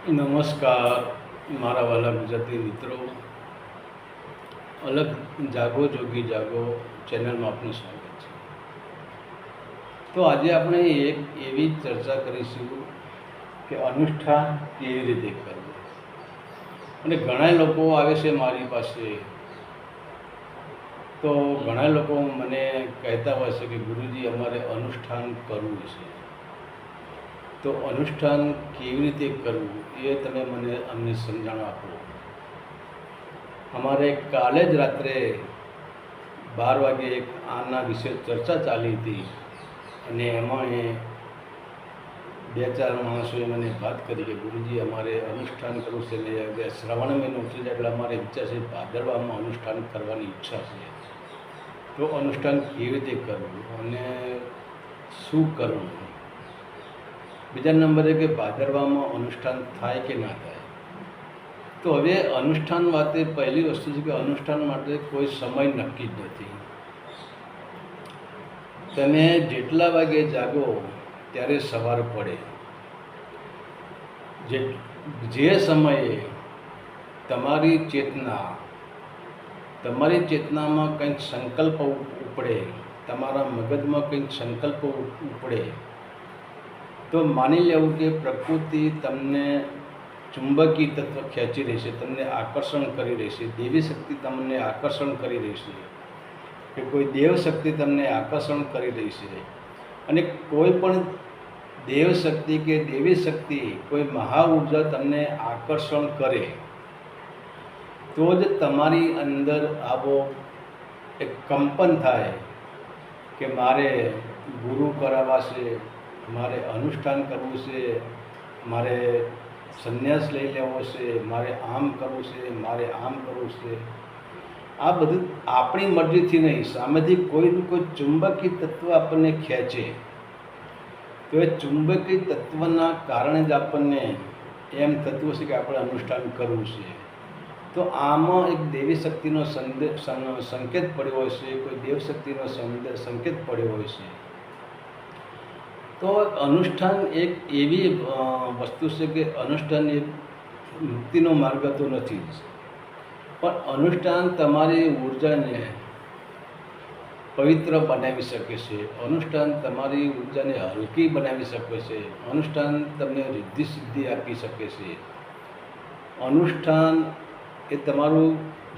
નમસ્કાર મારા વાલા ગુજરાતી મિત્રો, અલગ જાગો જોગી જાગો ચેનલમાં આપનું સ્વાગત છે. તો આજે આપણે એક એવી ચર્ચા કરીશું કે અનુષ્ઠાન કેવી રીતે કરવું. અને ઘણા લોકો આવે છે મારી પાસે, તો ઘણા લોકો મને કહેતા હોય છે કે ગુરુજી અમારે અનુષ્ઠાન કરવું છે. તો અનુષ્ઠાન કેવી રીતે કરવું એ તમે અમને સમજણ આપો. અમારે કાલે જ રાત્રે 12 વાગે એક આના વિશે ચર્ચા ચાલી હતી અને એમાં 2-4 માણસોએ મને વાત કરી કે ગુરુજી અમારે અનુષ્ઠાન કરવું છે ને હવે શ્રાવણ મહિનો ઉતરી જાય એટલે અમારે ઈચ્છા છે ભાદરવામાં અનુષ્ઠાન કરવાની ઈચ્છા છે. તો અનુષ્ઠાન કેવી રીતે કરવું અને શું કરવું. બીજા નંબરે કે ભાદરવામાં અનુષ્ઠાન થાય કે ના થાય. તો હવે અનુષ્ઠાન વાતે પહેલી વસ્તુ છે કે અનુષ્ઠાન માટે કોઈ સમય નક્કી જ નથી. તમે જેટલા વાગે જાગો ત્યારે સવાર પડે. જે સમયે તમારી ચેતનામાં કંઈક સંકલ્પ ઉપડે, તમારા મગજમાં કંઈક સંકલ્પ ઉપડે, તો માની લેવું કે પ્રકૃતિ તમને ચુંબકીય તત્વ ખેંચી રહી છે, તમને આકર્ષણ કરી રહી છે, દેવી શક્તિ તમને આકર્ષણ કરી રહી છે, કે કોઈ દેવ શક્તિ તમને આકર્ષણ કરી રહી છે. અને કોઈ પણ દેવ શક્તિ કે દેવી શક્તિ, કોઈ મહા ઉર્જા તમને આકર્ષણ કરે તો જ તમારી અંદર આવો એક કંપન થાય કે મારે ગુરુ કરાવવા છે, મારે અનુષ્ઠાન કરવું છે, મારે સંન્યાસ લઈ લેવો છે, મારે આમ કરવું છે, મારે આમ કરવું છે. આ બધું આપણી મરજીથી નહીં, સામેથી કોઈ ચુંબકીય તત્વ આપણને ખેંચે. તો એ ચુંબકીય તત્વના કારણે જ આપણને એમ થતું હશે કે આપણે અનુષ્ઠાન કરવું છે. તો આમાં એક દેવી શક્તિનો સંકેત પડ્યો હોય છે, કોઈ દેવ શક્તિનો સંકેત પડ્યો હોય છે. તો અનુષ્ઠાન એક એવી વસ્તુ છે કે અનુષ્ઠાન એક મુક્તિનો માર્ગ તો નથી જ, પણ અનુષ્ઠાન તમારી ઉર્જાને પવિત્ર બનાવી શકે છે. અનુષ્ઠાન તમારી ઉર્જાને હલકી બનાવી શકે છે. અનુષ્ઠાન તમને રિદ્ધિ સિદ્ધિ આપી શકે છે. અનુષ્ઠાન એ તમારું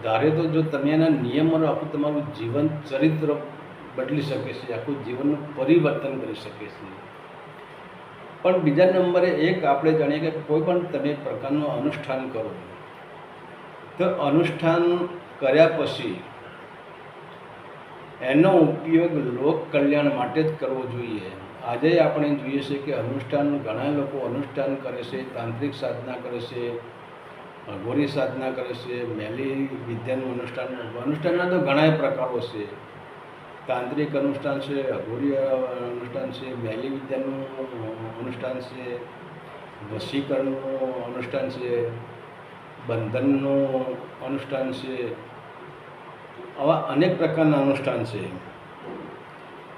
ધારે તો જો તમે એના નિયમો આખું તમારું જીવન ચરિત્ર બદલી શકે છે, આખું જીવનનું પરિવર્તન કરી શકે છે. પણ બીજા નંબરે એક આપણે જાણીએ કે કોઈ પણ તમે પ્રકારનું અનુષ્ઠાન કરો તો અનુષ્ઠાન કર્યા પછી એનો ઉપયોગ લોક કલ્યાણ માટે જ કરવો જોઈએ. આજે આપણે જોઈએ છે કે અનુષ્ઠાન, ઘણા લોકો અનુષ્ઠાન કરે છે, તાંત્રિક સાધના કરે છે, અઘોરી સાધના કરે છે, મેલી વિદ્યાનું અનુષ્ઠાનના તો ઘણા પ્રકારો છે. તાંત્રિક અનુષ્ઠાન છે, અઘોરી અનુષ્ઠાન છે, મેલી વિદ્યાનું અનુષ્ઠાન છે, વશીકરણનું અનુષ્ઠાન છે, બંધનનું અનુષ્ઠાન છે. આવા અનેક પ્રકારના અનુષ્ઠાન છે.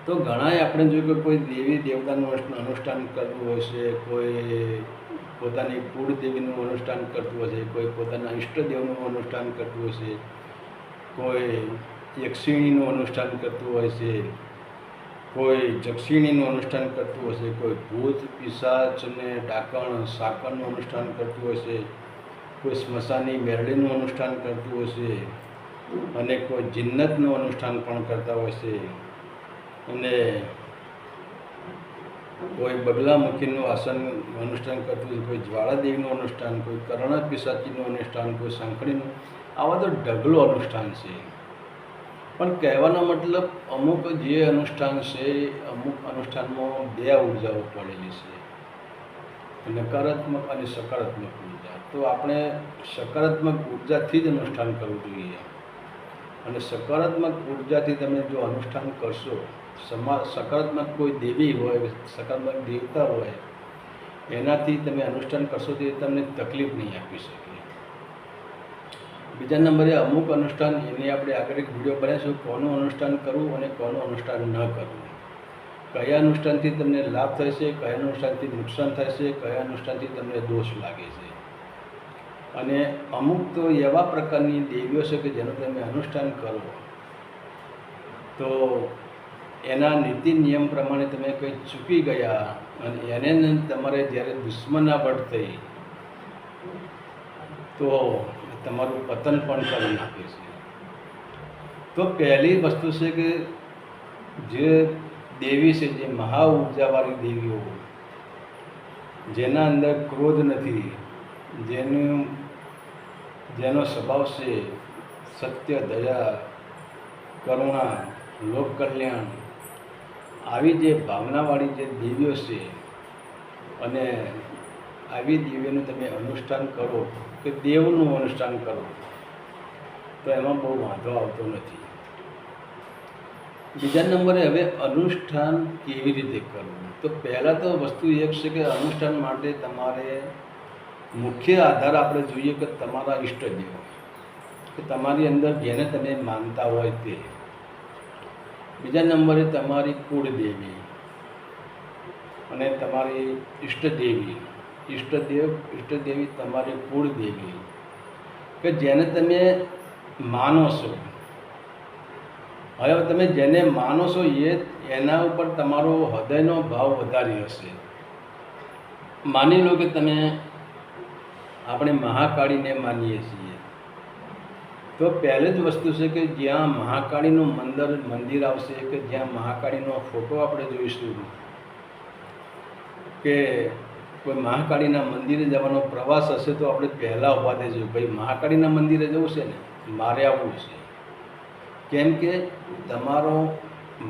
તો ઘણાએ આપણે જોયું કે કોઈ દેવી દેવતાનું અનુષ્ઠાન કરતું હોય છે, કોઈ પોતાની કુળદેવીનું અનુષ્ઠાન કરતું હોય છે, કોઈ પોતાના ઈષ્ટદેવનું અનુષ્ઠાન કરતું હોય છે, કોઈ યક્ષિણીનું અનુષ્ઠાન કરતું હોય છે, કોઈ જક્ષિણીનું અનુષ્ઠાન કરતું હોય છે, કોઈ ભૂત પિશાચ અને ડાકણ સાકણનું અનુષ્ઠાન કરતું હોય છે, કોઈ સ્મશાની મેરડીનું અનુષ્ઠાન કરતું હોય છે, અને કોઈ જિન્નતનું અનુષ્ઠાન પણ કરતા હોય છે, અને કોઈ બગલામુખીનું અનુષ્ઠાન કરતું હોય, કોઈ જ્વાળાદેવીનું અનુષ્ઠાન, કોઈ કર્ણ પિશાચીનું અનુષ્ઠાન, કોઈ શંખડીનું. આવા તો ઢગલો અનુષ્ઠાન છે. પણ કહેવાનો મતલબ અમુક જે અનુષ્ઠાન છે, અમુક અનુષ્ઠાનમાં 2 ઉર્જાઓ પડેલી છે, નકારાત્મક અને સકારાત્મક ઉર્જા. તો આપણે સકારાત્મક ઉર્જાથી જ અનુષ્ઠાન કરવું જોઈએ. અને સકારાત્મક ઉર્જાથી તમે જો અનુષ્ઠાન કરશો, સકારાત્મક કોઈ દેવી હોય, સકારાત્મક દેવતા હોય, એનાથી તમે અનુષ્ઠાન કરશો તો એ તમને તકલીફ નહીં આપી શકે. બીજા નંબરે અમુક અનુષ્ઠાન, એની આપણે આગળ એક વિડીયો બનાવીશું, કોનું અનુષ્ઠાન કરવું અને કોનું અનુષ્ઠાન ન કરવું, કયા અનુષ્ઠાનથી તમને લાભ થાય છે, કયા અનુષ્ઠાનથી નુકસાન થાય છે, કયા અનુષ્ઠાનથી તમને દોષ લાગે છે. અને અમુક તો એવા પ્રકારની દેવીઓ છે કે જેનું તમે અનુષ્ઠાન કરો તો એના નીતિ નિયમ પ્રમાણે તમે કંઈ ચૂકી ગયા અને એને તમારે જ્યારે દુશ્મનાવટ થઈ તો તમારું પતન પણ કરી નાખે છે. તો પહેલી વસ્તુ છે કે જે દેવી છે, જે મહા ઉર્જાવાળી દેવીઓ, જેના અંદર ક્રોધ નથી, જેનો સ્વભાવ છે સત્ય, દયા, કરુણા, લોક કલ્યાણ, આવી જે ભાવનાવાળી જે દેવીઓ છે અને આવી દેવીઓનું તમે અનુષ્ઠાન કરો કે દેવનું અનુષ્ઠાન કરો તો એમાં બહુ વાંધો આવતો નથી. બીજા નંબરે હવે અનુષ્ઠાન કેવી રીતે કરવું? તો પહેલાં તો વસ્તુ એક છે કે અનુષ્ઠાન માટે તમારે મુખ્ય આધાર આપણે જોઈએ કે તમારા ઈષ્ટદેવ, કે તમારી અંદર જેને તમે માનતા હોય તે. બીજા નંબરે તમારી કુળદેવી અને તમારી ઈષ્ટદેવી તમારી કુળદેવી, કે જેને તમે માનો છો. હવે તમે જેને માનો છો એના ઉપર તમારો હૃદયનો ભાવ વધારે હશે. માની લો કે તમે આપણે મહાકાળીને માનીએ છીએ, તો પહેલી જ વસ્તુ છે કે જ્યાં મહાકાળીનું મંદિર આવશે, કે જ્યાં મહાકાળીનો ફોટો આપણે જોઈશું, કે કોઈ મહાકાળીના મંદિરે જવાનો પ્રવાસ હશે તો આપણે પહેલાં ઊભા થઈશું, ભાઈ મહાકાળીના મંદિરે જવું છે ને, મારે આવવું છે. કેમ કે તમારો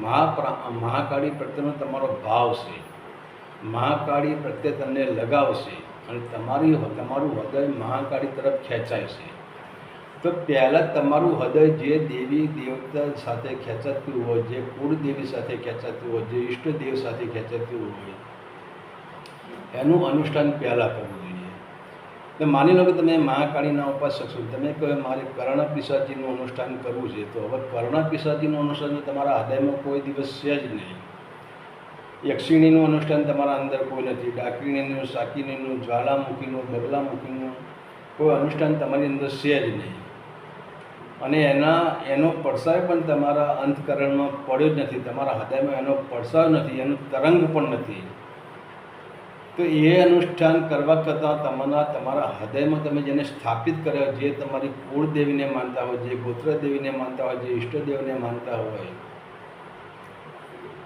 મહાકાળી પ્રત્યેનો તમારો ભાવ છે, મહાકાળી પ્રત્યે તમને લગાવ છે અને તમારું હૃદય મહાકાળી તરફ ખેંચાય છે. તો પહેલાં તમારું હૃદય જે દેવી દેવતા સાથે ખેંચાતું હોય, જે કુળદેવી સાથે ખેંચાતું હોય, જે ઈષ્ટદેવ સાથે ખેંચાતું હોય, એનું અનુષ્ઠાન પહેલાં કરવું જોઈએ. તો માની લો કે તમે મહાકાળીના ઉપાસક છો, તમે કહો મારે કર્ણા પિશાચીનું અનુષ્ઠાન કરવું છે, તો હવે કર્ણા પિશાચીનું અનુષ્ઠાન તમારા હૃદયમાં કોઈ દિવસ છે જ નહીં. યક્ષિણીનું અનુષ્ઠાન તમારા અંદર કોઈ નથી, ડાકીણીનું, સાકીણીનું, જ્વાલામુખીનું, બગલામુખીનું કોઈ અનુષ્ઠાન તમારી અંદર છે જ નહીં. અને એનો પડસાવ પણ તમારા અંતકરણમાં પડ્યો જ નથી, તમારા હૃદયમાં એનો પડસાવ નથી, એનું તરંગ પણ નથી. તો એ અનુષ્ઠાન કરવા કરતાં તમારા હૃદયમાં તમે જેને સ્થાપિત કર્યા, જે તમારી કુળદેવીને માનતા હોય, જે ગોત્રદેવીને માનતા હોય, જે ઈષ્ટદેવને માનતા હોય,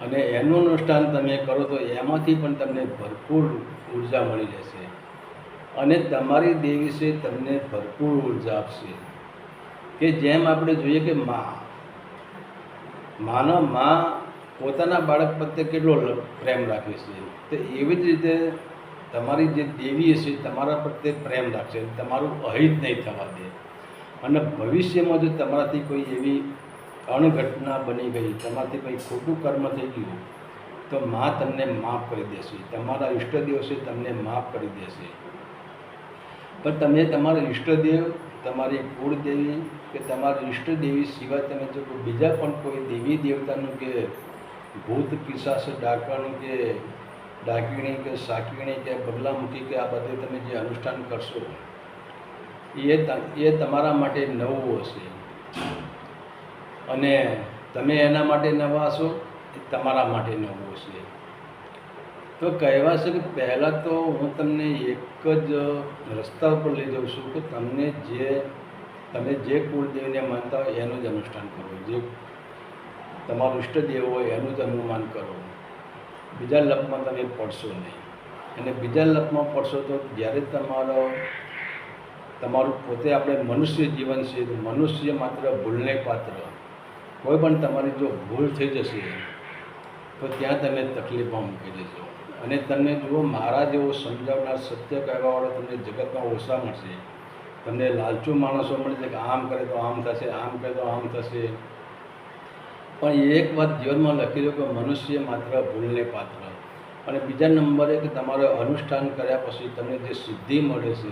અને એનું અનુષ્ઠાન તમે કરો તો એમાંથી પણ તમને ભરપૂર ઉર્જા મળી જશે અને તમારી દેવી છે તમને ભરપૂર ઉર્જા આપશે. કે જેમ આપણે જોઈએ કે માં પોતાના બાળક પ્રત્યે કેટલો પ્રેમ રાખે છે, તો એવી જ રીતે તમારી જે દેવી હશે તમારા પ્રત્યે પ્રેમ રાખશે, તમારું અહિત નહીં થવા દે. અને ભવિષ્યમાં જો તમારાથી કોઈ એવી અણઘટના બની ગઈ, તમારાથી કંઈ ખોટું કર્મ થઈ ગયું, તો માં તમને માફ કરી દેશે, તમારા ઈષ્ટદેવ છે તમને માફ કરી દેશે. પણ તમે તમારા ઈષ્ટદેવ, તમારી કુળદેવી કે તમારી ઈષ્ટદેવી સિવાય તમે જો બીજા પણ કોઈ દેવી દેવતાનું કે ભૂત પિશાચ ડાકણ કે ડાકીણી કે સાકીણી કે બગલામુખી કે આ બધું તમે જે અનુષ્ઠાન કરશો એ તમારા માટે નવું હશે અને તમે એના માટે નવા હશો, એ તમારા માટે નવું હશે. તો કહેવા છે કે પહેલાં તો હું તમને એક જ રસ્તા ઉપર લઈ જાઉં છું કે તમે જે કુળદેવીને માનતા હોય એનું જ અનુષ્ઠાન કરો, જે તમારું ઈષ્ટદેવ હોય એનું જ અનુમાન કરો. બીજા લપમાં તમે પડશો નહીં. અને બીજા લપમાં પડશો તો જ્યારે તમારું પોતે આપણે મનુષ્ય જીવન છે, મનુષ્ય માત્ર ભૂલને પાત્ર. કોઈ પણ તમારી જો ભૂલ થઈ જશે તો ત્યાં તમે તકલીફમાં મૂકી દેશો. અને તમને જુઓ, મારા જેવો સમજાવનાર, સત્ય કહેવાવાળો તમને જગતમાં ઓછા મળશે. તમને લાલચુ માણસો મળશે કે આમ કરે તો આમ થશે, આમ કરે તો આમ થશે. પણ એક વાત જીવનમાં લખી લો કે મનુષ્ય માત્ર ભૂલને પાત્ર. અને બીજા નંબરે કે તમારે અનુષ્ઠાન કર્યા પછી તમને જે સિદ્ધિ મળે છે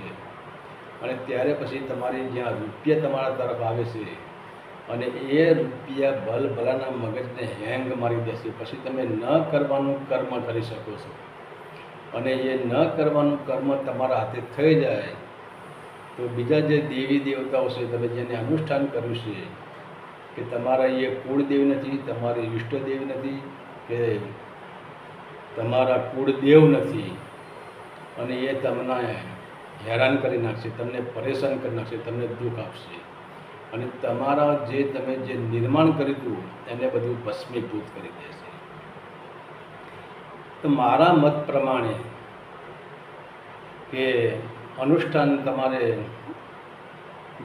અને ત્યારે પછી તમારી જ્યાં રૂપિયા તમારા તરફ આવે છે અને એ રૂપિયા ભલાના મગજને હેંગ મારી દેશે. પછી તમે ન કરવાનું કર્મ કરી શકો છો અને એ ન કરવાનું કર્મ તમારા હાથે થઈ જાય તો બીજા જે દેવી દેવતાઓ છે, તમે જેને અનુષ્ઠાન કર્યું છે કે તમારા એ કુળદેવ નથી, તમારી ઈષ્ટદેવ નથી, કે તમારા કુળદેવ નથી, અને એ તમને હેરાન કરી નાખશે, તમને પરેશાન કરી નાખશે, તમને દુઃખ આપશે, અને તમારા તમે જે નિર્માણ કર્યું હતું એને બધું ભસ્મીભૂત કરી દેશે. તો મારા મત પ્રમાણે કે અનુષ્ઠાન તમારે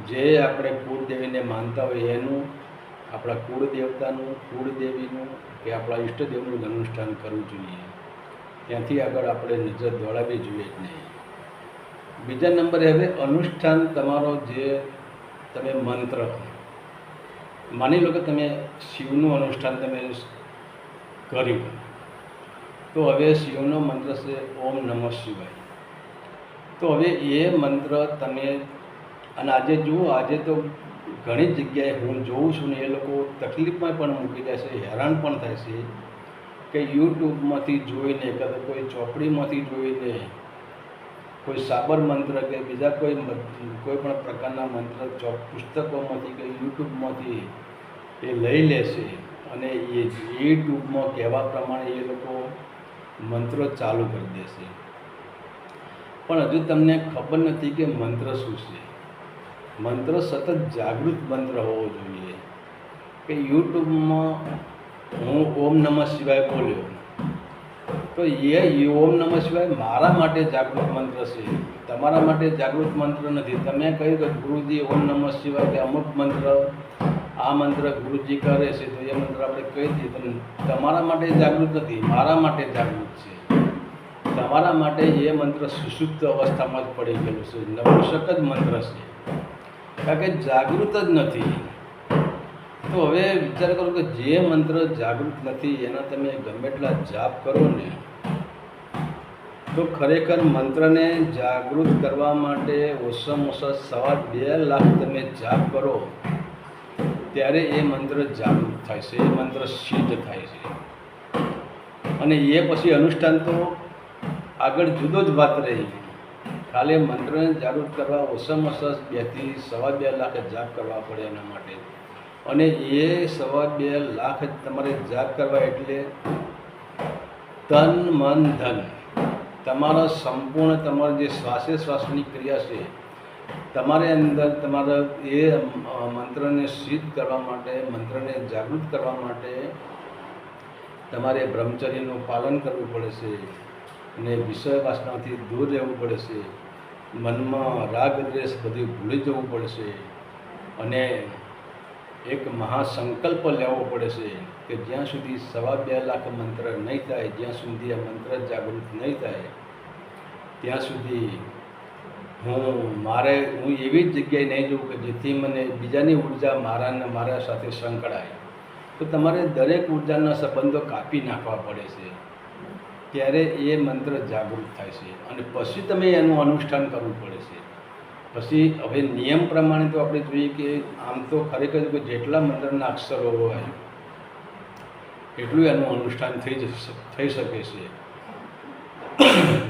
જે આપણે કુળદેવીને માનતા હોય એનું, આપણા કુળદેવતાનું, કુળદેવીનું કે આપણા ઈષ્ટદેવનું અનુષ્ઠાન કરવું જોઈએ. ત્યાંથી આગળ આપણે નજર દોડાવવી જોઈએ જ નહીં. બીજા નંબરે હવે અનુષ્ઠાન તમારો જે તમે મંત્ર માની લો કે તમે શિવનું અનુષ્ઠાન તમે કર્યું, તો હવે શિવનો મંત્ર છે ઓમ નમઃ શિવાય. તો હવે એ મંત્ર તમે, અને આજે જુઓ, આજે તો ઘણી જગ્યાએ હું જોઉં છું ને એ લોકો તકલીફમાં પણ મૂકી જાય છે, હેરાન પણ થાય છે કે યુટ્યુબમાંથી જોઈને કે કોઈ ચોપડીમાંથી જોઈને કોઈ સાબર મંત્ર કે બીજા કોઈ પણ પ્રકારના મંત્ર પુસ્તકોમાંથી કે યુટ્યુબમાંથી એ લઈ લેશે અને એ યુટ્યુબમાં કહેવા પ્રમાણે એ લોકો મંત્રો ચાલુ કરી દેશે. પણ હજુ તમને ખબર નથી કે મંત્ર શું છે. મંત્ર સતત જાગૃત મંત્ર હોવો જોઈએ. કે યુટ્યુબમાં હું ઓમ નમઃ શિવાય બોલ્યો તો એ ઓમ નમઃ શિવાય મારા માટે જાગૃત મંત્ર છે, તમારા માટે જાગૃત મંત્ર નથી. તમે કહ્યું કે ગુરુજી ઓમ નમઃ શિવાય કે અમુક મંત્ર, આ મંત્ર ગુરુજી કરે છે તો એ મંત્ર આપણે કહી દઈએ, તો તમારા માટે જાગૃત નથી, મારા માટે જાગૃત છે. તમારા માટે એ મંત્ર સુષુપ્ત અવસ્થામાં જ પડી ગયેલું છે, નપુંસક જ મંત્ર છે, કારણ કે જાગૃત જ નથી. તો હવે વિચાર કરો કે જે મંત્ર જાગૃત નથી એના તમે ગમે એટલા જાપ કરો ને, તો ખરેખર મંત્રને જાગૃત કરવા માટે ઓછામાં ઓછા 2.5 લાખ તમે જાપ કરો ત્યારે એ મંત્ર જાગૃત થાય છે, એ મંત્ર સિદ્ધ થાય છે. અને એ પછી અનુષ્ઠાન તો આગળ જુદો જ વાત રહી. ખાલી મંત્રને જાગૃત કરવા ઓછામાં ઓછા 2 થી 2.5 લાખ જાપ કરવા પડે એના માટે. અને એ 2.5 લાખ તમારે જાપ કરવા એટલે તન મન ધન તમારા સંપૂર્ણ, તમારી જે શ્વાસની ક્રિયા છે તમારે અંદર, તમારા એ મંત્રને સિદ્ધ કરવા માટે, મંત્રને જાગૃત કરવા માટે તમારે બ્રહ્મચર્યનું પાલન કરવું પડે છે અને વિષય વાસનાથી દૂર રહેવું પડે છે. મનમાં રાગ દ્વેષ બધું ભૂલી જવું પડશે અને એક મહાસંકલ્પ લેવો પડે છે કે જ્યાં સુધી 2.5 લાખ મંત્ર નહીં થાય, જ્યાં સુધી આ મંત્ર જાગૃત નહીં થાય, ત્યાં સુધી હું એવી જ જગ્યાએ નહીં જઉં કે જેથી મને બીજાની ઉર્જા મારા સાથે સંકળાય. તો તમારે દરેક ઉર્જાના સંબંધો કાપી નાખવા પડે છે, ત્યારે એ મંત્ર જાગૃત થાય છે. અને પછી તમે એનું અનુષ્ઠાન કરવું પડે છે. પછી હવે નિયમ પ્રમાણે તો આપણે જોઈએ કે આમ તો ખરેખર જેટલા મંત્રના અક્ષરો હોય એટલું એનું અનુષ્ઠાન થઈ શકે છે.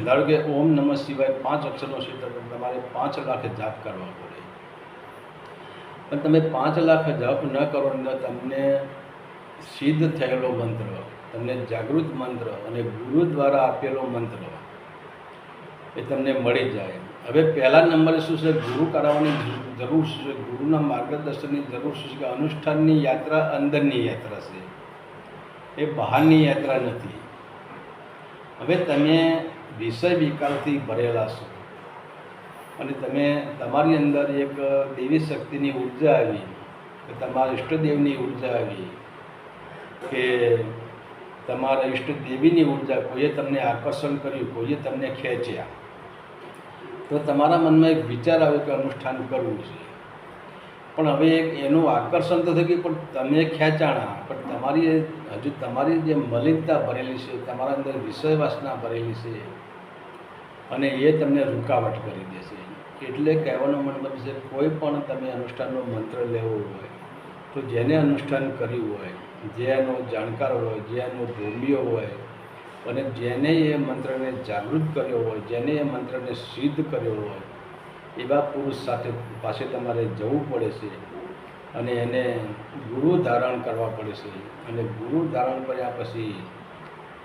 ધારો કે ઓમ નમઃ શિવાય 5 અક્ષરનો છે તો તમારે 5 લાખ જાપ કરવા પડે. પણ તમે 5 લાખ જાપ ન કરો ને તમને સિદ્ધ થયેલો મંત્ર, તમને જાગૃત મંત્ર અને ગુરુ દ્વારા આપેલો મંત્ર એ તમને મળી જાય. હવે પહેલા નંબરે શું છે, ગુરુ કરાવવાની જરૂર છે, ગુરુના માર્ગદર્શનની જરૂર છે. કે અનુષ્ઠાનની યાત્રા અંદરની યાત્રા છે, એ બહારની યાત્રા નથી. હવે તમે વિષય વિકારથી ભરેલા છો અને તમારી અંદર એક દેવી શક્તિની ઉર્જા આવી, કે તમારા ઈષ્ટદેવની ઉર્જા આવી, કે તમારા ઈષ્ટદેવીની ઉર્જા, કોઈએ તમને આકર્ષણ કર્યું, કોઈએ તમને ખેંચ્યા, તો તમારા મનમાં એક વિચાર આવ્યો કે અનુષ્ઠાન કરવું છે. પણ હવે એનું આકર્ષણ તો થઈ ગયું, પણ તમે ખેંચાણા, પણ તમારી જે મલિનતા ભરેલી છે, તમારા અંદર વિષય વાસના ભરેલી છે અને એ તમને રૂકાવટ કરી દેશે. એટલે કહેવાનો મતલબ છે, કોઈ પણ તમે અનુષ્ઠાનનો મંત્ર લેવો હોય તો જેને અનુષ્ઠાન કર્યું હોય, જે એનો જાણકાર હોય, જે એનો ભૂમિયો હોય અને જેને એ મંત્રને જાગૃત કર્યો હોય, જેને એ મંત્રને સિદ્ધ કર્યો હોય, એવા પુરુષ પાસે તમારે જવું પડે છે અને એને ગુરુ ધારણ કરવા પડે છે. અને ગુરુ ધારણ કર્યા પછી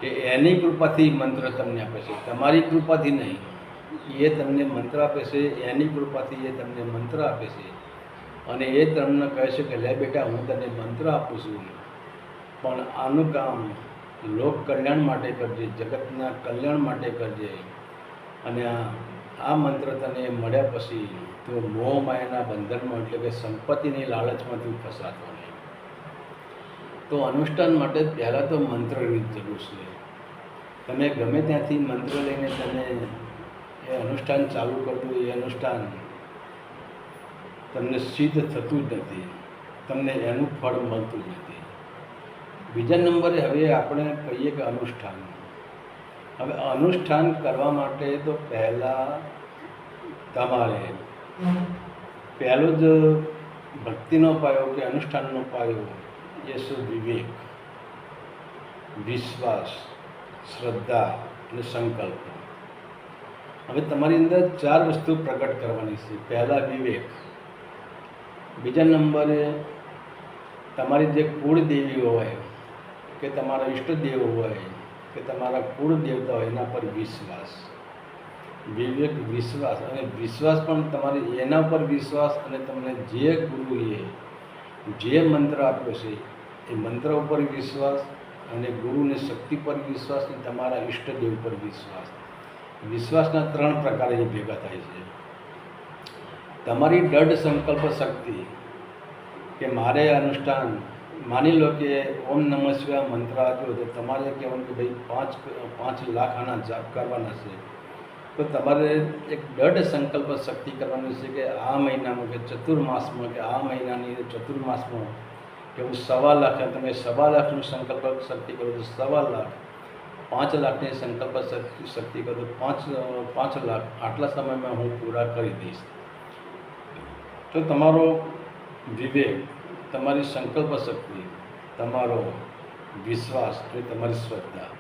એ એની કૃપાથી મંત્ર તમને આપે છે, તમારી કૃપાથી નહીં. એ તમને મંત્ર આપે છે, એની કૃપાથી એ તમને મંત્ર આપે છે. અને એ તમને કહે છે કે લે બેટા, હું તને મંત્ર આપું છું, પણ આનું કામ લોક કલ્યાણ માટે કરજે, જગતના કલ્યાણ માટે કરજે. અને આ મંત્ર તને મળ્યા પછી તો મોહ માયાના બંધનમાં, એટલે કે સંપત્તિની લાલચમાં તું ફસાતો નહીં. તો અનુષ્ઠાન માટે પહેલાં તો મંત્રની જરૂર છે. તમે ગમે ત્યાંથી મંત્ર લઈને તમે એ અનુષ્ઠાન ચાલુ કરતું, એ અનુષ્ઠાન તમને સિદ્ધ થતું જ નથી, તમને એનું ફળ મળતું જ નથી. બીજા નંબરે હવે આપણે કહીએ કે અનુષ્ઠાન. હવે અનુષ્ઠાન કરવા માટે તો પહેલાં તમારે પહેલો જ ભક્તિનો પાયો કે અનુષ્ઠાનનો પાયો એ છે વિવેક, વિશ્વાસ, શ્રદ્ધા અને સંકલ્પ. હવે તમારી અંદર 4 વસ્તુ પ્રગટ કરવાની છે. પહેલાં વિવેક, બીજા નંબરે તમારી જે કુળદેવી હોય કે તમારા ઈષ્ટદેવ હોય કે તમારા કુળ દેવતા હોય એના પર વિશ્વાસ. વિવેક, વિશ્વાસ. અને વિશ્વાસ પણ તમારે એના પર વિશ્વાસ, અને તમને જે ગુરુએ જે મંત્ર આપ્યો છે એ મંત્ર ઉપર વિશ્વાસ, અને ગુરુની શક્તિ પર વિશ્વાસ, અને તમારા ઈષ્ટદેવ પર વિશ્વાસ. વિશ્વાસના 3 પ્રકાર એ ભેગા થાય છે. તમારી દ્રઢ સંકલ્પ શક્તિ કે મારે અનુષ્ઠાન, માની લો કે ઓમ નમઃ શિવાય મંત્ર આપ્યો તો તમારે કહેવાનું કે ભાઈ 5 લાખ આના જાપ કરવાના છે. તો તમારે એક દ્રઢ સંકલ્પ શક્તિ કરવાની છે કે આ મહિનામાં કે ચતુર્માસમાં કે આ મહિનાની ચતુર્માસમાં કે હું 1.25 લાખ, તમે 1.25 લાખનું સંકલ્પ શક્તિ કરો તો 1.25 લાખ, 5 લાખની સંકલ્પ શક્તિ કરો તો 5 લાખ આટલા સમયમાં હું પૂરા કરી દઈશ. તો તમારો વિવેક, તમારી સંકલ્પ શક્તિ, તમારો વિશ્વાસ અને તમારી શ્રદ્ધા,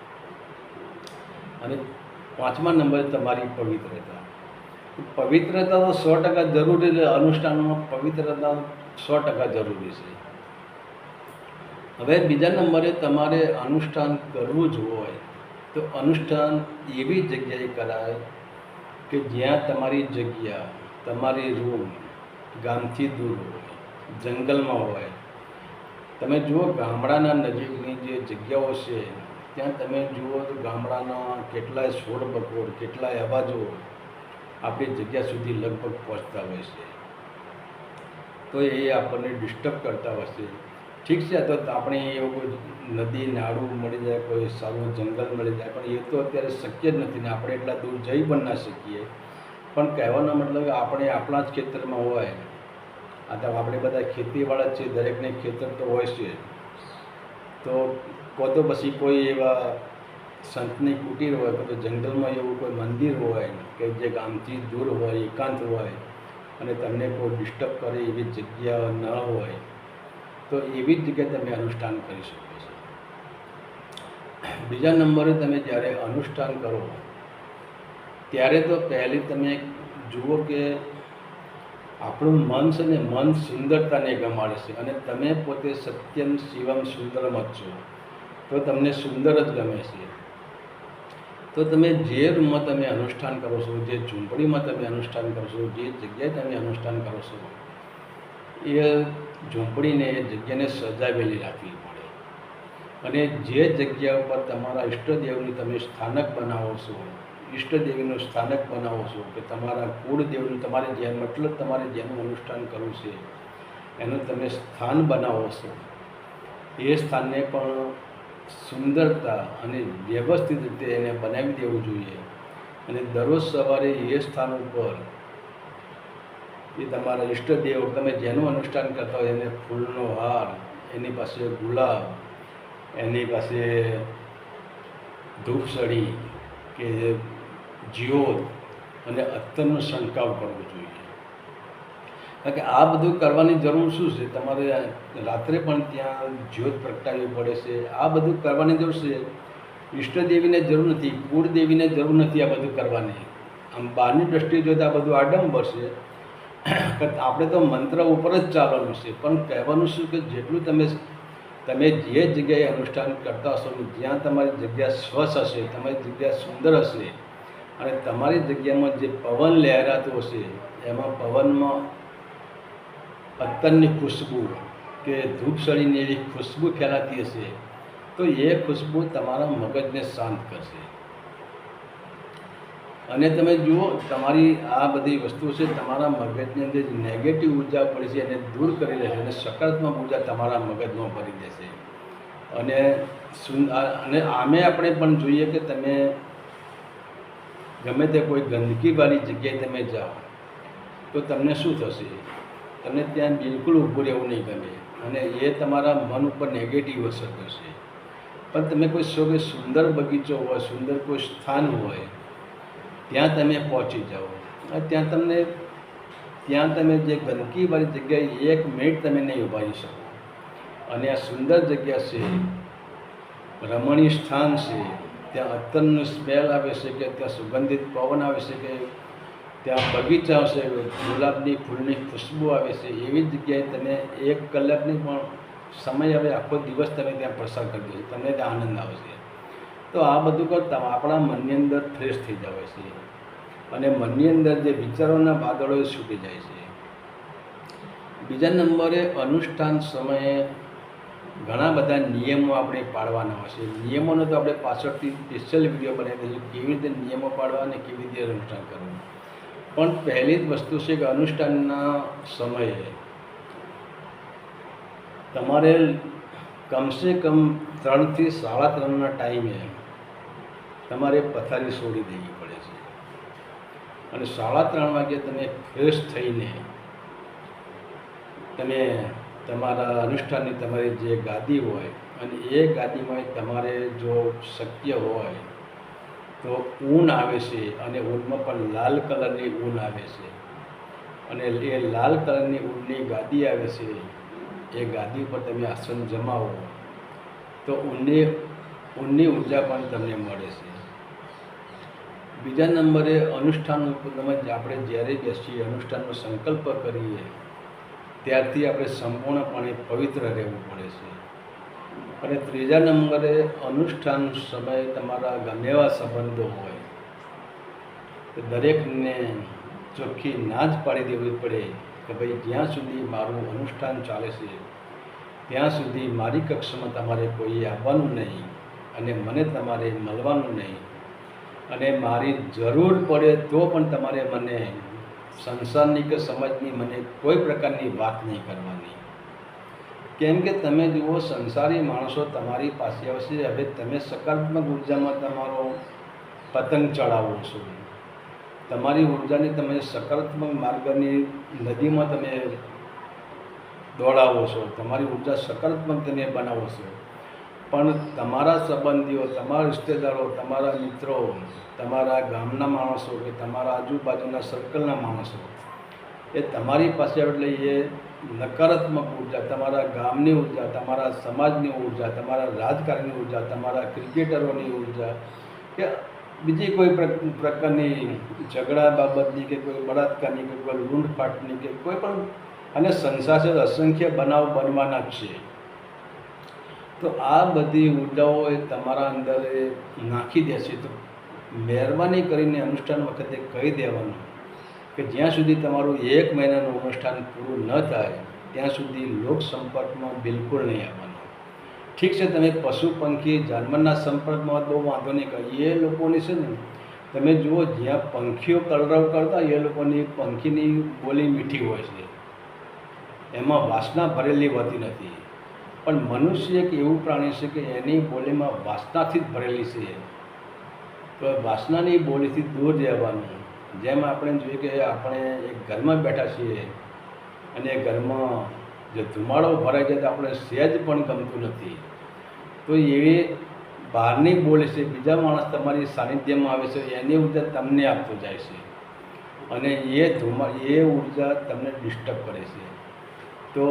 અને 5મા નંબરે તમારી પવિત્રતા. પવિત્રતા તો 100% જરૂરી છે. અનુષ્ઠાનમાં પવિત્રતા 100% જરૂરી છે. હવે બીજા નંબરે તમારે અનુષ્ઠાન કરવું જ હોય તો અનુષ્ઠાન એવી જગ્યાએ કરાય કે જ્યાં તમારી જગ્યા, તમારી રૂમ ગામથી દૂર હોય, જંગલમાં હોય. તમે જુઓ ગામડાના નજીકની જે જગ્યાઓ છે ત્યાં તમે જુઓ તો ગામડાના કેટલાય છોડ બકોડ, કેટલાય અવાજો આપણી જગ્યા સુધી લગભગ પહોંચતા હોય છે. તો એ આપણને ડિસ્ટર્બ કરતા હોય છે. ઠીક છે, તો આપણે એવું કોઈ નદી નાળું મળી જાય, કોઈ સારું જંગલ મળી જાય, પણ એ તો અત્યારે શક્ય જ નથી ને આપણે એટલા દૂર જઈ પણ ના શકીએ. પણ કહેવાનો મતલબ કે આપણે આપણા જ ખેતરમાં હોય. આ તો આપણે બધા ખેતીવાળા છે, દરેકને ખેતર તો હોય છે. તો પછી કોઈ એવા સંતની કુટીર હોય, તો જંગલમાં એવું કોઈ મંદિર હોય કે જે ગામથી દૂર હોય, એકાંત હોય, અને તમને કોઈ ડિસ્ટર્બ કરે એવી જગ્યા ન હોય, તો એવી જ જગ્યાએ તમે અનુષ્ઠાન કરી શકો છો. બીજા નંબરે તમે જ્યારે અનુષ્ઠાન કરો ત્યારે તો પહેલી તમે જુઓ કે આપણું મન છે ને, મન સુંદરતાને ગમાડે છે. અને તમે પોતે સત્યમ શિવમ સુંદરમ જ છો, તો તમને સુંદર જ ગમે છે. તો તમે જે રૂમમાં તમે અનુષ્ઠાન કરો છો, જે ઝૂંપડીમાં તમે અનુષ્ઠાન કરો છો, જે જગ્યાએ તમે અનુષ્ઠાન કરો છો, એ ઝૂંપડીને, એ જગ્યાને સજાવેલી રાખવી પડે. અને જે જગ્યા ઉપર તમારા ઈષ્ટદેવની તમે સ્થાનક બનાવો છો, ઈષ્ટદેવીનું સ્થાનક બનાવો છો, કે તમારા કુળદેવનું, તમારે જ્યાં મતલબ તમારે જેનું અનુષ્ઠાન કરવું છે એનું તમે સ્થાન બનાવો છો, એ સ્થાનને પણ સુંદરતા અને વ્યવસ્થિત રીતે એને બનાવી દેવું જોઈએ. અને દરરોજ સવારે એ સ્થાન ઉપર એ તમારા ઈષ્ટદેવ, તમે જેનું અનુષ્ઠાન કરતા હોય એને ફૂલનો હાર, એની પાસે ગુલાબ, એની પાસે ધૂપસળી કે જ્યોત અને અત્તરનો છંટકાવ કરવો જોઈએ. કારણ કે આ બધું કરવાની જરૂર શું છે? તમારે રાત્રે પણ ત્યાં જ્યોત પ્રગટાવવી પડે છે. આ બધું કરવાની જરૂર છે. ઈષ્ટદેવીને જરૂર નથી, કુળદેવીને જરૂર નથી આ બધું કરવાની. આમ બહારની દ્રષ્ટિએ જોતાં આ બધું આડંબર છે કે આપણે તો મંત્ર ઉપર જ ચાલવાનું છે, પણ કહેવાનું શું કે જેટલું તમે જે જગ્યાએ અનુષ્ઠાન કરતા હશો, જ્યાં તમારી જગ્યા સ્વચ્છ હશે, તમારી જગ્યા સુંદર હશે અને તમારી જગ્યામાં જે પવન લહેરાતો હશે, એમાં પવનમાં અત્તરની ખુશ્બુ કે ધૂપ સળીની એવી ખુશ્બુ ફેલાતી હશે, તો એ ખુશ્બુ તમારા મગજને શાંત કરશે. અને તમે જુઓ, તમારી આ બધી વસ્તુ છે તમારા મગજની અંદર જે નેગેટિવ ઉર્જા પડી છે એને દૂર કરી લેશે અને સકારાત્મક ઉર્જા તમારા મગજમાં ભરી દેશે. અને આમે આપણે પણ જોઈએ કે તમે ગમે તે કોઈ ગંદકીવાળી જગ્યાએ તમે જાઓ તો તમને શું થશે? તમને ત્યાં બિલકુલ ઊભું રહેવું નહીં ગમે અને એ તમારા મન ઉપર નેગેટિવ અસર કરશે. પણ તમે કોઈ સુંદર બગીચો હોય, સુંદર કોઈ સ્થાન હોય, ત્યાં તમે પહોંચી જાઓ અને ત્યાં તમે જે ગંદકીવાળી જગ્યાએ 1 મિનિટ તમે નહીં ઊભા રહી શકો અને આ સુંદર જગ્યા છે, રમણીય સ્થાન છે, ત્યાં અત્તરનું સ્મેલ આવે છે કે ત્યાં સુગંધિત પવન આવે છે કે ત્યાં બગીચા છે, ગુલાબની ફૂલની ખુશ્બુ આવે છે, એવી જગ્યાએ તમે 1 કલાકની પણ સમય આવે, આખો દિવસ તમે ત્યાં પસાર કરી દેશો, તમને ત્યાં આનંદ આવશે. તો આ બધું કરતાં આપણા મનની અંદર ફ્રેશ થઈ જાય છે અને મનની અંદર જે વિચારોના વાદળો છૂટી જાય છે. બીજા નંબરે અનુષ્ઠાન સમયે ઘણા બધા નિયમો આપણે પાળવાના હોય છે. નિયમોનો તો આપણે પાછળથી સ્પેશિયલ વિડીયો બનાવી દઈશું, કેવી રીતે નિયમો પાળવા અને કેવી રીતે અનુષ્ઠાન કરવું. પણ પહેલી જ વસ્તુ છે કે અનુષ્ઠાનના સમયે તમારે કમસે કમ 3 થી 3:30ના ટાઈમે તમારે પથારી છોડી દેવી પડે છે અને 3:30 વાગે તમે ફ્રેશ થઈને તમે તમારા અનુષ્ઠાનની તમારી જે ગાદી હોય અને એ ગાદીમાં તમારે જો શક્ય હોય તો ઊન આવે છે અને ઊનમાં પણ લાલ કલરની ઊન આવે છે અને એ લાલ કલરની ઊનની ગાદી આવે છે, એ ગાદી પર તમે આસન જમાવો તો ઊનની ઉર્જા પણ તમને મળે છે. બીજા નંબરે અનુષ્ઠાન ઉપર આપણે જ્યારે બેસીએ, અનુષ્ઠાનનો સંકલ્પ કરીએ ત્યારથી આપણે સંપૂર્ણપણે પવિત્ર રહેવું પડે છે. અને ત્રીજા નંબરે અનુષ્ઠાન સમયે તમારા ગમે એવા સંબંધો હોય તો દરેકને ચોખ્ખી ના જ પાડી દેવી પડે કે ભાઈ જ્યાં સુધી મારું અનુષ્ઠાન ચાલે છે ત્યાં સુધી મારી કક્ષામાં તમારે કોઈ આવવાનું નહીં અને મને તમારે મળવાનું નહીં અને મારી જરૂર પડે તો પણ તમારે મને સંસારની કે સમાજની મને કોઈ પ્રકારની વાત નહીં કરવાની. કેમ કે તમે જુઓ, સંસારી માણસો તમારી પાસે આવશે, હવે તમે સકારાત્મક ઉર્જામાં તમારો પતંગ ચડાવો છો, તમારી ઉર્જાની તમે સકારાત્મક માર્ગની નદીમાં તમે દોડાવો છો, તમારી ઉર્જા સકારાત્મક તમે બનાવો છો. પણ તમારા સંબંધીઓ, તમારા રિશ્તેદારો, તમારા મિત્રો, તમારા ગામના માણસો કે તમારા આજુબાજુના સર્કલના માણસો એ તમારી પાસે આવે એટલે એ નકારાત્મક ઉર્જા, તમારા ગામની ઉર્જા, તમારા સમાજની ઉર્જા, તમારા રાજકારણની ઉર્જા, તમારા ક્રિકેટરોની ઉર્જા કે બીજી કોઈ પ્રકારની ઝઘડા બાબતની કે કોઈ બળાત્કારની કે કોઈ લૂંટફાટની કે કોઈ પણ, અને સંસાર છે અસંખ્ય બનાવ બનવાના જ છે. તો આ બધી ઉર્જાઓ એ તમારા અંદર એ નાખી દેશે. તો મહેરબાની કરીને અનુષ્ઠાન વખતે કહી દેવાનું કે જ્યાં સુધી તમારું 1 મહિનાનું અનુષ્ઠાન પૂરું ન થાય ત્યાં સુધી લોક સંપર્કમાં બિલકુલ નહીં આવવાનું. ઠીક છે, તમે પશુ પંખી જાનવરના સંપર્કમાં બહુ વાંધો નહીં કરો. એ લોકોની છે ને, તમે જુઓ જ્યાં પંખીઓ કલરવ કરતા એ લોકોની પંખીની બોલી મીઠી હોય છે, એમાં વાસના ભરેલી હોતી નથી. પણ મનુષ્ય એક એવું પ્રાણી છે કે એની બોલીમાં વાસનાથી જ ભરેલી છે. તો વાસનાની બોલીથી દૂર રહેવાનું. જેમ આપણે જોઈએ કે આપણે એક ઘરમાં બેઠા છીએ અને ઘરમાં જે ધુમાડો ભરાઈ જાય તો આપણે સહેજ પણ ગમતું નથી. તો એવી બહારની બોલી છે, બીજા માણસ તમારી સાનિધ્યમાં આવે છે, એની ઉર્જા તમને આપતો જાય છે અને એ ઉર્જા તમને ડિસ્ટર્બ કરે છે. તો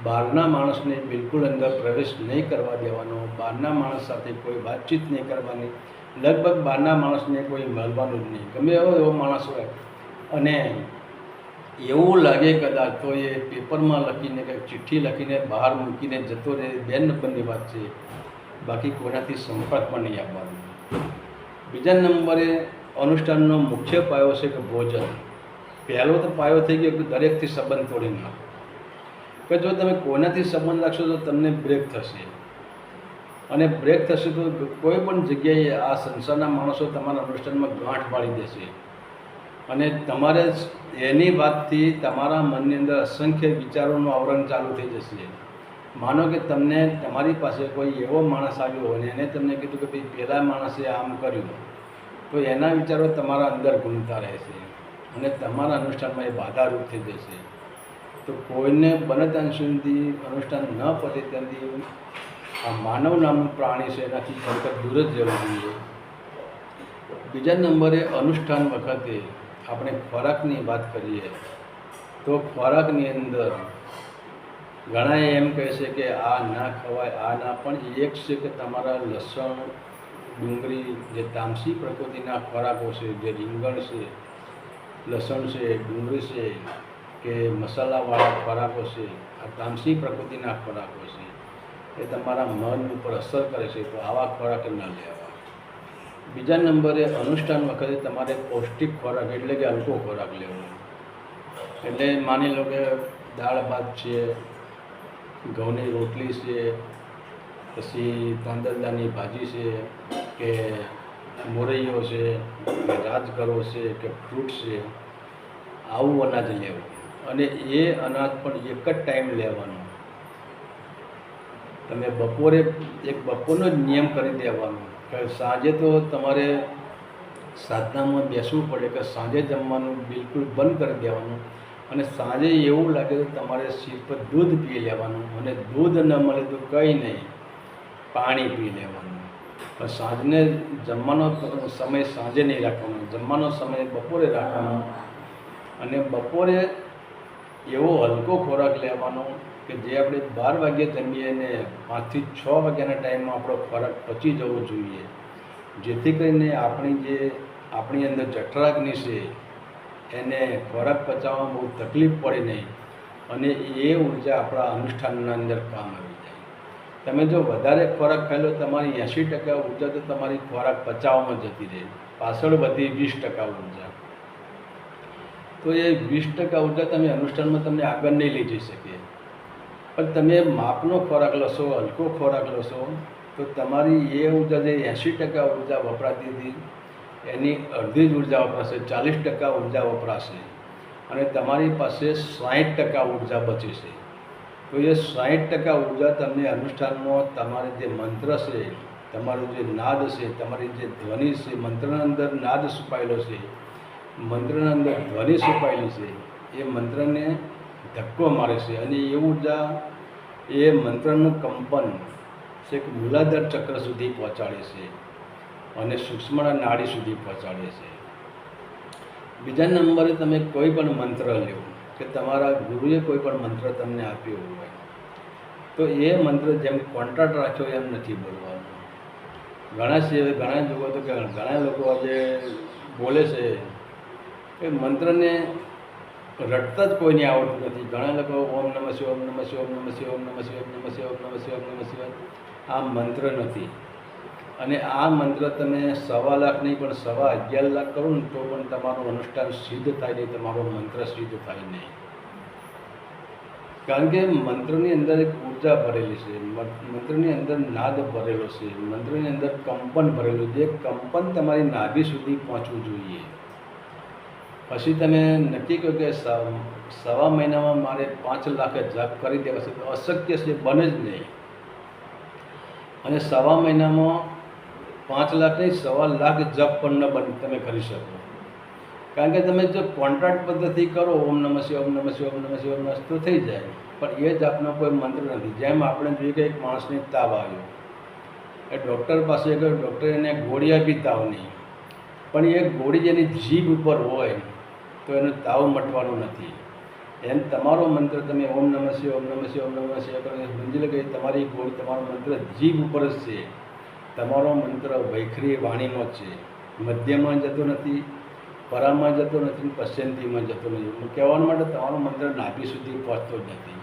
બહારના માણસને બિલકુલ અંદર પ્રવેશ નહીં કરવા દેવાનો, બહારના માણસ સાથે કોઈ વાતચીત નહીં કરવાની. લગભગ બહારના માણસને કોઈ મળવાનું જ નહીં, ગમે એવો માણસ હોય અને એવું લાગે કદાચ તો એ પેપરમાં લખીને કંઈક ચિઠ્ઠી લખીને બહાર મૂકીને જતો રહે, 2 નંબરની વાત છે. બાકી કોઈનાથી સંપર્ક પણ નહીં આપવાનો. બીજા નંબરે અનુષ્ઠાનનો મુખ્ય પાયો છે કે ભોજન. પહેલો તો પાયો થઈ ગયો કે દરેકથી સંબંધ તોડી નાખો. કે જો તમે કોઈનાથી સંબંધ રાખશો તો તમને બ્રેક થશે, અને બ્રેક થશે તો કોઈ પણ જગ્યાએ આ સંસારના માણસો તમારા અનુષ્ઠાનમાં ગાંઠ પાડી દેશે, અને તમારે એની વાતથી તમારા મનની અંદર અસંખ્ય વિચારોનું આવરણ ચાલુ થઈ જશે. માનો કે તમને તમારી પાસે કોઈ એવો માણસ આવ્યો અને એને તમને કીધું કે ભાઈ પેલા માણસે આમ કર્યું, તો એના વિચારો તમારા અંદર ઘૂમતા રહેશે અને તમારા અનુષ્ઠાનમાં એ બાધારૂપ થઈ જશે. તો કોઈને બને ત્યાં સુધી અનુષ્ઠાન ન પતે ત્યાંથી આ માનવ નામનું પ્રાણી છે એનાથી ખરેખર દૂર જ રહેવું જોઈએ. બીજા નંબરે અનુષ્ઠાન વખતે આપણે ખોરાકની વાત કરીએ તો ખોરાકની અંદર ઘણા એમ કહે છે કે આ ના ખવાય, આ ના, પણ એક છે કે તમારા લસણ, ડુંગળી, જે તામસી પ્રકૃતિના ખોરાકો છે, જે રીંગણ છે, લસણ છે, ડુંગળી છે, કે મસાલાવાળા ખોરાકો છે, આ તામસી પ્રકૃતિના ખોરાકો છે, એ તમારા મન ઉપર અસર કરે છે, તો આવા ખોરાક ન લેવા. બીજા નંબરે અનુષ્ઠાન વખતે તમારે પૌષ્ટિક ખોરાક એટલે કે હલકો ખોરાક લેવો. એટલે માની લો કે દાળ ભાત છે, ઘઉંની રોટલી છે, પછી તાંદરદાની ભાજી છે, કે મોરૈયો છે, કે રાજગરો છે, કે ફ્રૂટ છે, આવું અનાજ લેવું. અને એ અનાજ પણ એક જ ટાઈમ લેવાનું. તમે બપોરે બપોરનો જ નિયમ કરી દેવાનો કે સાંજે તો તમારે સાધનામાં બેસવું પડે કે સાંજે જમવાનું બિલકુલ બંધ કરી દેવાનું. અને સાંજે એવું લાગે તો તમારે સિર પર દૂધ પી લેવાનું, અને દૂધ ન મળે તો કંઈ નહીં, પાણી પી લેવાનું. પણ સાંજને જમવાનો સમય સાંજે નહીં રાખવાનો, જમવાનો સમય બપોરે રાખવાનો. અને બપોરે એવો હલકો ખોરાક લેવાનો કે જે આપણે 12 વાગ્યે જમીએ ને 5 થી 6 વાગ્યાના ટાઈમમાં આપણો ખોરાક પચી જવો જોઈએ, જેથી કરીને આપણી અંદર જઠરાગ્નિ છે એને ખોરાક પચાવવામાં બહુ તકલીફ પડે નહીં, અને એ ઉર્જા આપણા અનુષ્ઠાનના અંદર કામ આવી જાય. તમે જો વધારે ખોરાક ખાઈ લો, તમારી 80% ઉર્જા તો તમારી ખોરાક પચાવવામાં જતી રહે, પાછળ બધી 20% ઉર્જા. તો એ 20% ઉર્જા તમે અનુષ્ઠાનમાં તમને આગળ નહીં લઈ જઈ શકે. પણ તમે માપનો ખોરાક લેશો, હલકો ખોરાક લેશો, તો તમારી એ ઉર્જા જે 80% ઉર્જા વપરાતી હતી એની અડધી જ ઉર્જા વપરાશે, 40% ઉર્જા વપરાશે, અને તમારી પાસે 60% ઉર્જા બચે છે. તો એ 60% ઉર્જા તમને અનુષ્ઠાનમાં તમારે જે મંત્ર છે, તમારો જે નાદ છે, તમારી જે ધ્વનિ છે, મંત્રના અંદર નાદ છુપાયેલો છે, મંત્રના અંદર ધ્વનિ છુપાયેલી છે, એ મંત્રને ધક્કો મારે છે, અને એ ઉર્જા એ મંત્રનું કંપન છે કે મૂલાધાર ચક્ર સુધી પહોંચાડે છે અને સૂક્ષ્મ નાડી સુધી પહોંચાડે છે. બીજા નંબરે તમે કોઈ પણ મંત્ર લો કે તમારા ગુરુએ કોઈ પણ મંત્ર તમને આપ્યો હોય તો એ મંત્ર જેમ કોન્ટ્રાક્ટ રાખ્યો એમ નથી બોલવાનો. ઘણા લોકો તો ઘણા લોકો આજે બોલે છે કે મંત્રને રટતા જ કોઈને આવડતું નથી. ઘણા લોકો ઓમ નમઃ શિવાય, ઓમ નમઃ શિવાય, ઓમ નમઃ શિવાય, ઓમ નમઃ શિવાય, ઓમ નમઃ શિવાય, ઓમ નમઃ શિવાય, ઓમ નમઃ શિવાય. આ મંત્ર નથી, અને આ મંત્ર તમે 1.25 લાખ નહીં પણ 11.5 લાખ કરો ને તો પણ તમારું અનુષ્ઠાન સિદ્ધ થાય નહીં, તમારો મંત્ર સિદ્ધ થાય નહીં. કારણ કે મંત્રની અંદર એક ઉર્જા ભરેલી છે, મંત્રની અંદર નાદ ભરેલો છે, મંત્રની અંદર કંપન ભરેલું છે. જે કંપન તમારી નાભી સુધી પહોંચવું જોઈએ. પછી તમે નક્કી કહો કે 1.25 મહિનામાં મારે 5 લાખ જાપ કરી દેવા છે, તો અશક્ય છે, બને જ નહીં. અને 1.25 મહિનામાં 5 લાખ નહીં, 1.25 લાખ જપ પણ ન બને તમે કરી શકો. કારણ કે તમે જો કોન્ટ્રાક્ટ પદ્ધતિ કરો, ઓમ નમઃ શિવાય, ઓમ નમઃ શિવાય, ઓમ નમઃ શિવાય, ઓમ નમઃ શિવાય, તો થઈ જાય. પણ એ જાપનો કોઈ મંત્ર નથી. જેમ આપણે જોઈએ કે એક માણસને તાવ આવ્યો, એ ડૉક્ટર પાસે ગયો, ડૉક્ટરે એને ગોળી આપી તાવની, પણ એ ગોળી જેની જીભ ઉપર હોય તો એનો તાવ મટવાનો નથી. એમ તમારો મંત્ર તમે ઓમ નમઃ શિવાય, ઓમ નમઃ શિવાય, ઓમ નમઃ શિવાય કરો, સમજી લો કે તમારી ગોળી, તમારો મંત્ર જીભ ઉપર જ છે, તમારો મંત્ર વૈખરી વાણીનો છે, મધ્યમાં જતો નથી, પરામાં જતો નથી, પશ્ચિમમાં જતો નથી. હું કહેવા માટે તમારો મંત્ર નાભી સુધી પહોંચતો જ નથી.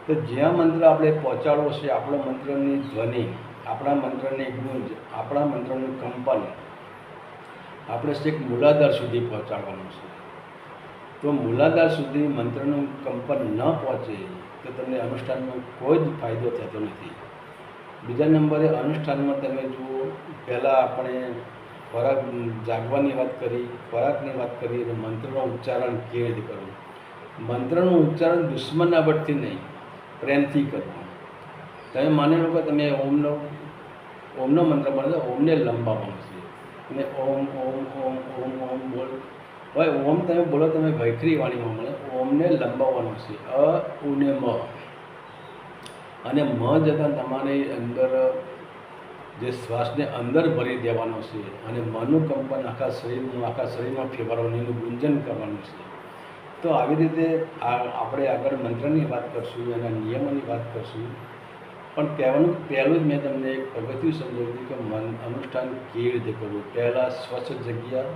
તો જ્યાં મંત્ર આપણે પહોંચાડવો છે, આપણો મંત્રની ધ્વનિ, આપણા મંત્રની ગુંજ, આપણા મંત્રનું કંપન આપણે છેક મૂલાધાર સુધી પહોંચાડવાનું છે. તો મૂલાધાર સુધી મંત્રનું કંપન ન પહોંચે તો તમને અનુષ્ઠાનમાં કોઈ જ ફાયદો થતો નથી. બીજા નંબરે અનુષ્ઠાનમાં તમે જુઓ, પહેલાં આપણે ખોરાક જાગવાની વાત કરી, ખોરાકની વાત કરી, અને મંત્રનું ઉચ્ચારણ કેવી રીતે કરવું. મંત્રનું ઉચ્ચારણ દુશ્મનના વટથી નહીં, પ્રેમથી કરવું. તમે માની લો કે તમે ઓમનો મંત્ર બોલો, ઓમને લંબાવવાનો છે. તમે ઓમ ઓમ ઓમ ઓમ ઓમ બોલ, ભાઈ ઓમ તમે બોલો, તમે વૈખરી વાણીમાં મળે, ઓમને લંબાવવાનો છે, અ ઉને મ, અને મ જતાં તમારી અંદર જે શ્વાસને અંદર ભરી દેવાનો છે, અને મનનું કંપન આખા શરીરમાં ફેરવવાનું, એનું ગુંજન કરવાનું છે. તો આવી રીતે આપણે આગળ મંત્રની વાત કરશું, એના નિયમોની વાત કરશું. પણ કહેવાનું પહેલું જ મેં તમને એક પગથિયું સમજાવ્યું કે અનુષ્ઠાન કેવી રીતે કરવું. પહેલાં સ્વચ્છ જગ્યા,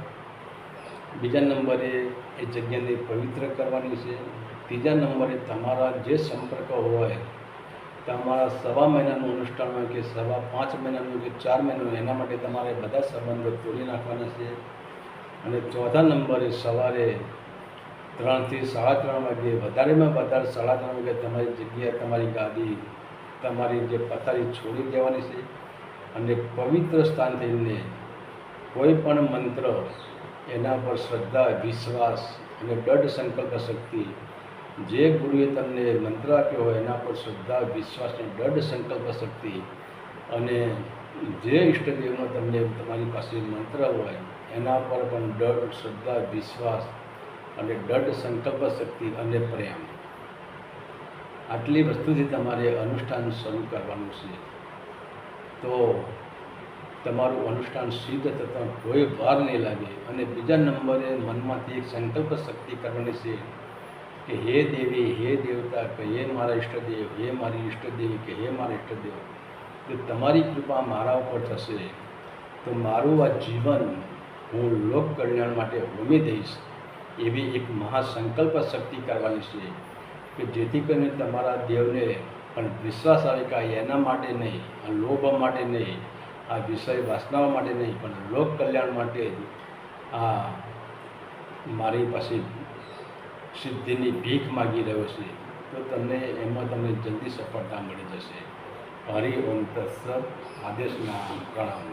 બીજા નંબરે એ જગ્યાને પવિત્ર કરવાની છે, ત્રીજા નંબરે તમારા જે સંપર્કો હોય, તમારા સવા મહિનાનું અનુષ્ઠાન હોય કે સવા 5 મહિનાનું કે 4 મહિનાનું, એના માટે તમારે બધા સંબંધો તોડી નાખવાના છે. અને ચોથા નંબરે સવારે 3 થી 3:30 વાગે, વધારેમાં વધારે 3:30 વાગે તમારી જગ્યાએ તમારી ગાદી, તમારી જે પથારી છોડી દેવાની છે. અને પવિત્ર સ્થાન થઈને કોઈ પણ મંત્ર, એના પર શ્રદ્ધા, વિશ્વાસ અને દ્રઢ સંકલ્પ શક્તિ, જે ગુરુએ તમને મંત્ર આપ્યો હોય એના પર શ્રદ્ધા, વિશ્વાસ અને દ્રઢ સંકલ્પ શક્તિ, અને જે ઈષ્ટદેવનો તમને તમારી પાસે મંત્ર હોય એના પર પણ દ્રઢ શ્રદ્ધા, વિશ્વાસ અને દ્રઢ સંકલ્પ શક્તિ અને પ્રેમ, આટલી વસ્તુથી તમારે અનુષ્ઠાન શરૂ કરવાનું છે. તો તમારું અનુષ્ઠાન સિદ્ધ થતાં કોઈ વાર નહીં લાગે. અને બીજા નંબરે મનમાંથી એક સંકલ્પ શક્તિ કરવાની છે કે હે દેવી, હે દેવતા, કે હે મારા ઈષ્ટદેવ, હે મારી ઈષ્ટદેવી, કે હે મારા ઈષ્ટદેવ, કે તમારી કૃપા મારા ઉપર થશે તો મારું આ જીવન હું લોક કલ્યાણ માટે હોમી દઈશ. એવી એક મહાસંકલ્પ શક્તિ કરવાની છે કે જેથી કરીને તમારા દેવને પણ વિશ્વાસ આવે કે એના માટે નહીં, આ લોભ માટે નહીં, આ વિષય વાસનાઓ માટે નહીં, પણ લોક કલ્યાણ માટે જ આ મારી પાસે સિદ્ધિની ભીખ માગી રહ્યો છે. તો તમને એમાં તમને જલ્દી સફળતા મળી જશે. હરિ ઓમ તત્સત. આદેશના પ્રણામ.